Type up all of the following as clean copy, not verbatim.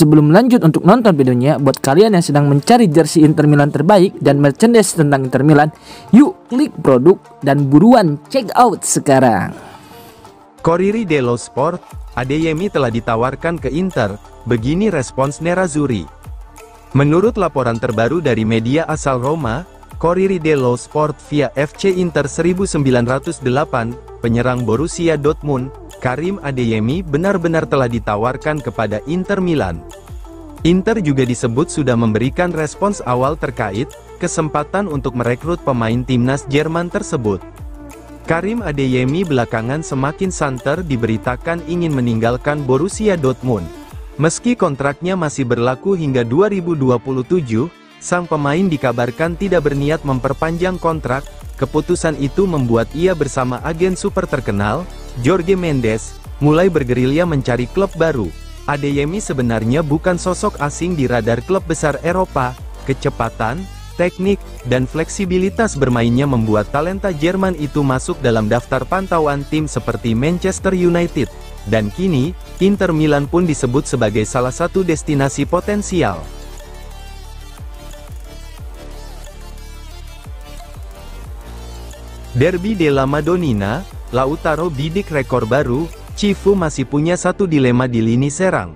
Sebelum lanjut untuk nonton videonya, buat kalian yang sedang mencari jersey Inter Milan terbaik dan merchandise tentang Inter Milan, yuk klik produk dan buruan check out sekarang. Corriere dello Sport, Adeyemi telah ditawarkan ke Inter, begini respons Nerazzurri. Menurut laporan terbaru dari media asal Roma, Corriere dello Sport via FC Inter 1908, penyerang Borussia Dortmund, Karim Adeyemi benar-benar telah ditawarkan kepada Inter Milan. Inter juga disebut sudah memberikan respons awal terkait kesempatan untuk merekrut pemain timnas Jerman tersebut. Karim Adeyemi belakangan semakin santer diberitakan ingin meninggalkan Borussia Dortmund. Meski kontraknya masih berlaku hingga 2027, sang pemain dikabarkan tidak berniat memperpanjang kontrak. Keputusan itu membuat ia bersama agen super terkenal, Jorge Mendes, mulai bergerilya mencari klub baru. Adeyemi sebenarnya bukan sosok asing di radar klub besar Eropa. Kecepatan, teknik, dan fleksibilitas bermainnya membuat talenta Jerman itu masuk dalam daftar pantauan tim seperti Manchester United. Dan kini, Inter Milan pun disebut sebagai salah satu destinasi potensial. Derby della Madonnina, Lautaro bidik rekor baru, Cifu masih punya satu dilema di lini serang.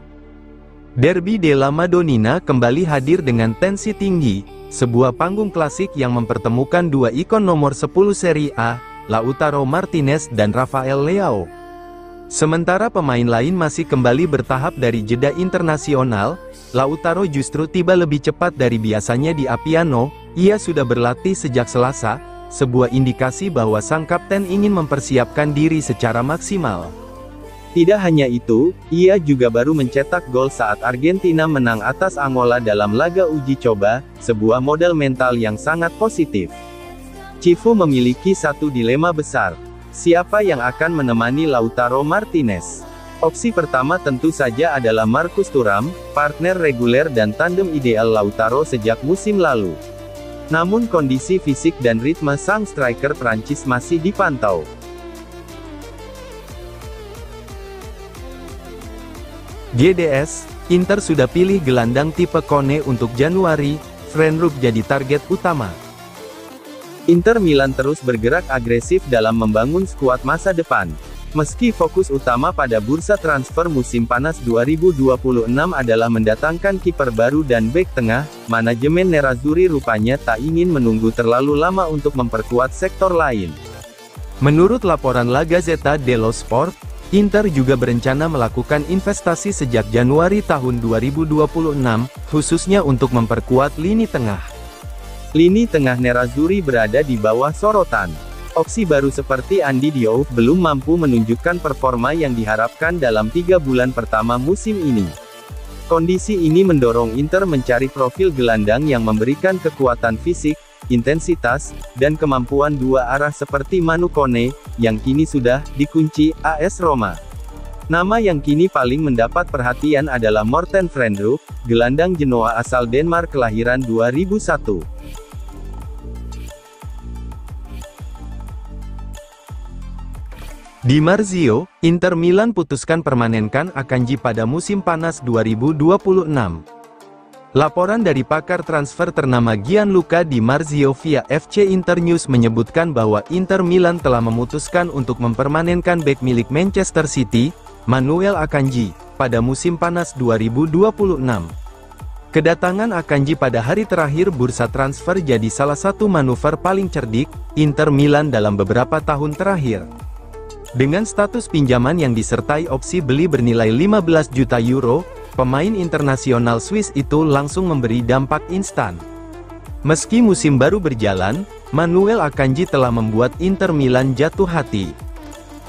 Derby della Madonnina kembali hadir dengan tensi tinggi, sebuah panggung klasik yang mempertemukan dua ikon nomor 10 Serie A, Lautaro Martinez dan Rafael Leao. Sementara pemain lain masih kembali bertahap dari jeda internasional, Lautaro justru tiba lebih cepat dari biasanya di Appiano. Ia sudah berlatih sejak Selasa, sebuah indikasi bahwa sang kapten ingin mempersiapkan diri secara maksimal. Tidak hanya itu, ia juga baru mencetak gol saat Argentina menang atas Angola dalam laga uji coba, sebuah modal mental yang sangat positif. Cifu memiliki satu dilema besar. Siapa yang akan menemani Lautaro Martinez? Opsi pertama tentu saja adalah Marcus Thuram, partner reguler dan tandem ideal Lautaro sejak musim lalu. Namun kondisi fisik dan ritme sang striker Prancis masih dipantau. GDS, Inter sudah pilih gelandang tipe Kone untuk Januari, Frenrup jadi target utama. Inter Milan terus bergerak agresif dalam membangun skuad masa depan. Meski fokus utama pada bursa transfer musim panas 2026 adalah mendatangkan kiper baru dan bek tengah, manajemen Nerazzurri rupanya tak ingin menunggu terlalu lama untuk memperkuat sektor lain. Menurut laporan La Gazzetta dello Sport, Inter juga berencana melakukan investasi sejak Januari tahun 2026, khususnya untuk memperkuat lini tengah. Lini tengah Nerazzurri berada di bawah sorotan. Opsi baru seperti Andy Diouf belum mampu menunjukkan performa yang diharapkan dalam 3 bulan pertama musim ini. Kondisi ini mendorong Inter mencari profil gelandang yang memberikan kekuatan fisik, intensitas, dan kemampuan dua arah seperti Manu Kone, yang kini sudah dikunci AS Roma. Nama yang kini paling mendapat perhatian adalah Morten Frenrup, gelandang Genoa asal Denmark kelahiran 2001. Di Marzio, Inter Milan putuskan permanenkan Akanji pada musim panas 2026. Laporan dari pakar transfer ternama Gianluca Di Marzio via FC Internews menyebutkan bahwa Inter Milan telah memutuskan untuk mempermanenkan bek milik Manchester City, Manuel Akanji, pada musim panas 2026. Kedatangan Akanji pada hari terakhir bursa transfer jadi salah satu manuver paling cerdik Inter Milan dalam beberapa tahun terakhir. Dengan status pinjaman yang disertai opsi beli bernilai 15 juta euro, pemain internasional Swiss itu langsung memberi dampak instan. Meski musim baru berjalan, Manuel Akanji telah membuat Inter Milan jatuh hati.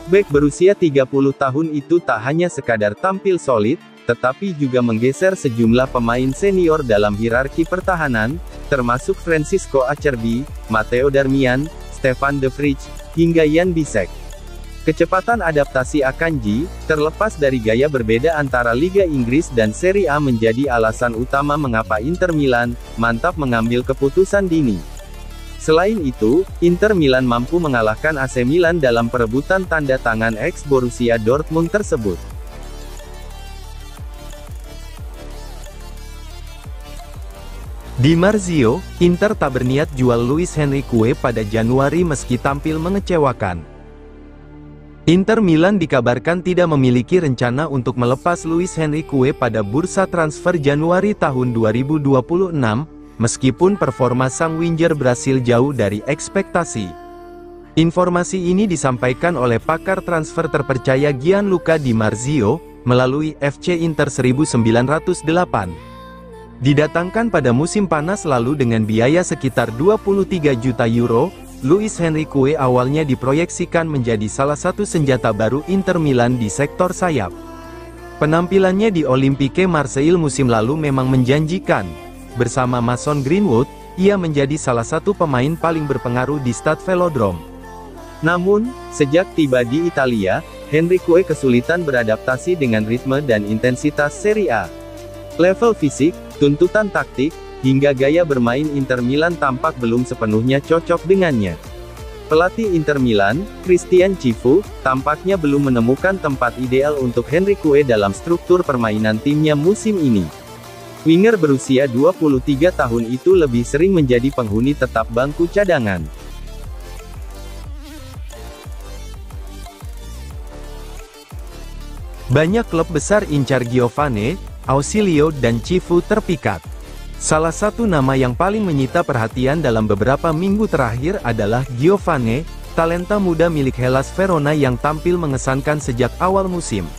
Bek berusia 30 tahun itu tak hanya sekadar tampil solid, tetapi juga menggeser sejumlah pemain senior dalam hierarki pertahanan, termasuk Francisco Acerbi, Matteo Darmian, Stefan de Vrij, hingga Jan Bisek. Kecepatan adaptasi Akanji, terlepas dari gaya berbeda antara Liga Inggris dan Serie A menjadi alasan utama mengapa Inter Milan mantap mengambil keputusan dini. Selain itu, Inter Milan mampu mengalahkan AC Milan dalam perebutan tanda tangan ex Borussia Dortmund tersebut. Di Marzio, Inter tak berniat jual Luis Henrique pada Januari meski tampil mengecewakan. Inter Milan dikabarkan tidak memiliki rencana untuk melepas Luis Henrique pada bursa transfer Januari tahun 2026, meskipun performa sang winger Brasil jauh dari ekspektasi. Informasi ini disampaikan oleh pakar transfer terpercaya Gianluca Di Marzio, melalui FC Inter 1908. Didatangkan pada musim panas lalu dengan biaya sekitar 23 juta euro, Luis Henrique awalnya diproyeksikan menjadi salah satu senjata baru Inter Milan di sektor sayap. Penampilannya di Olympique Marseille musim lalu memang menjanjikan. Bersama Mason Greenwood, ia menjadi salah satu pemain paling berpengaruh di Stade Velodrome. Namun, sejak tiba di Italia, Henrique kesulitan beradaptasi dengan ritme dan intensitas Serie A. Level fisik, tuntutan taktik, hingga gaya bermain Inter Milan tampak belum sepenuhnya cocok dengannya. Pelatih Inter Milan, Christian Cifu, tampaknya belum menemukan tempat ideal untuk Henrique dalam struktur permainan timnya musim ini. Winger berusia 23 tahun itu lebih sering menjadi penghuni tetap bangku cadangan. Banyak klub besar incar Giovanni, Ausilio dan Cifu terpikat. Salah satu nama yang paling menyita perhatian dalam beberapa minggu terakhir adalah Giovanni, talenta muda milik Hellas Verona yang tampil mengesankan sejak awal musim.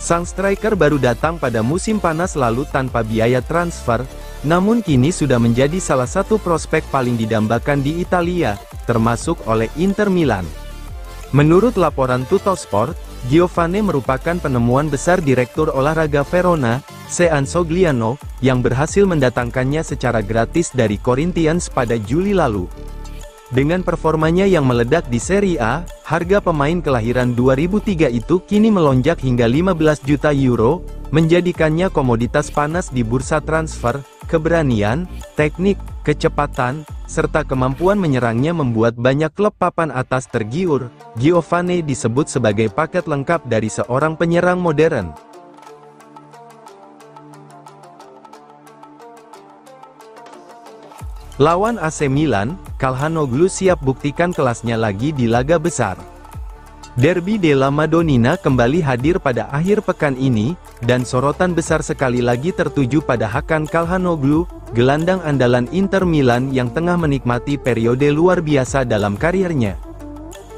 Sang striker baru datang pada musim panas lalu tanpa biaya transfer, namun kini sudah menjadi salah satu prospek paling didambakan di Italia, termasuk oleh Inter Milan. Menurut laporan Tuttosport, Giovanni merupakan penemuan besar Direktur Olahraga Verona, Sean Sogliano, yang berhasil mendatangkannya secara gratis dari Corinthians pada Juli lalu. Dengan performanya yang meledak di Serie A, harga pemain kelahiran 2003 itu kini melonjak hingga 15 juta euro, menjadikannya komoditas panas di bursa transfer. Keberanian, teknik, kecepatan, serta kemampuan menyerangnya membuat banyak klub papan atas tergiur. Giovanni disebut sebagai paket lengkap dari seorang penyerang modern. Lawan AC Milan, Calhanoglu siap buktikan kelasnya lagi di laga besar. Derby della Madonnina kembali hadir pada akhir pekan ini, dan sorotan besar sekali lagi tertuju pada Hakan Calhanoglu, gelandang andalan Inter Milan yang tengah menikmati periode luar biasa dalam karirnya.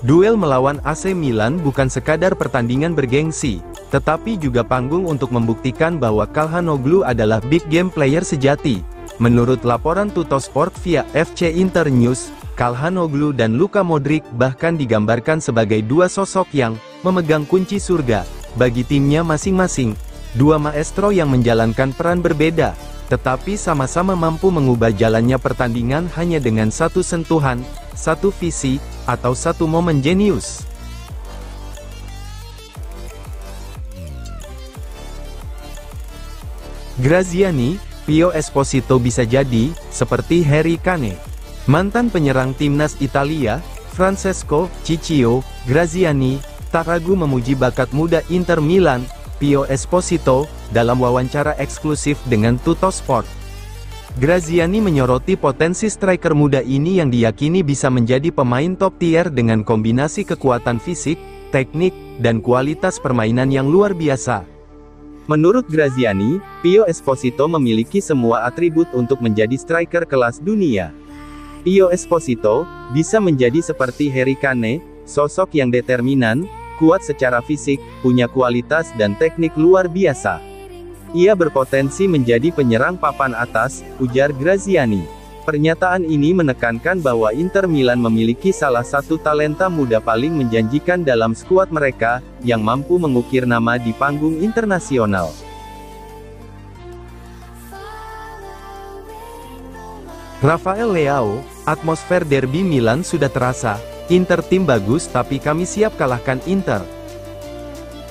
Duel melawan AC Milan bukan sekadar pertandingan bergengsi, tetapi juga panggung untuk membuktikan bahwa Calhanoglu adalah big game player sejati. Menurut laporan Tuttosport via FC Inter News, Calhanoglu dan Luka Modric bahkan digambarkan sebagai dua sosok yang memegang kunci surga bagi timnya masing-masing. Dua maestro yang menjalankan peran berbeda, tetapi sama-sama mampu mengubah jalannya pertandingan hanya dengan satu sentuhan, satu visi, atau satu momen jenius. Graziani, Pio Esposito bisa jadi seperti Harry Kane. Mantan penyerang timnas Italia, Francesco Ciccio Graziani, tak ragu memuji bakat muda Inter Milan, Pio Esposito, dalam wawancara eksklusif dengan Tuttosport. Graziani menyoroti potensi striker muda ini yang diyakini bisa menjadi pemain top tier dengan kombinasi kekuatan fisik, teknik, dan kualitas permainan yang luar biasa. Menurut Graziani, Pio Esposito memiliki semua atribut untuk menjadi striker kelas dunia. Pio Esposito bisa menjadi seperti Harry Kane, sosok yang determinan, kuat secara fisik, punya kualitas dan teknik luar biasa. Ia berpotensi menjadi penyerang papan atas, ujar Graziani. Pernyataan ini menekankan bahwa Inter Milan memiliki salah satu talenta muda paling menjanjikan dalam skuad mereka, yang mampu mengukir nama di panggung internasional. Rafael Leao, atmosfer derby Milan sudah terasa. Inter tim bagus tapi kami siap kalahkan Inter.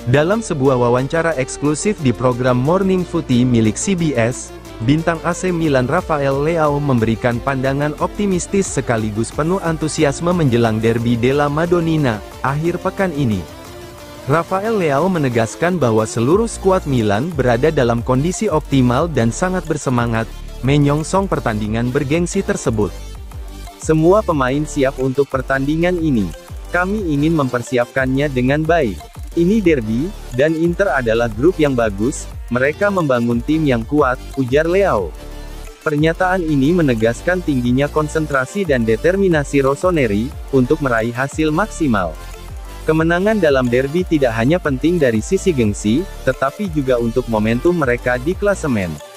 Dalam sebuah wawancara eksklusif di program Morning Footy milik CBS, bintang AC Milan Rafael Leao memberikan pandangan optimistis sekaligus penuh antusiasme menjelang derby della Madonnina, akhir pekan ini. Rafael Leao menegaskan bahwa seluruh skuad Milan berada dalam kondisi optimal dan sangat bersemangat. menyongsong pertandingan bergengsi tersebut. Semua pemain siap untuk pertandingan ini. Kami ingin mempersiapkannya dengan baik. Ini derby, dan Inter adalah grup yang bagus, mereka membangun tim yang kuat, ujar Leao. Pernyataan ini menegaskan tingginya konsentrasi dan determinasi Rossoneri, untuk meraih hasil maksimal. Kemenangan dalam derby tidak hanya penting dari sisi gengsi, tetapi juga untuk momentum mereka di klasemen.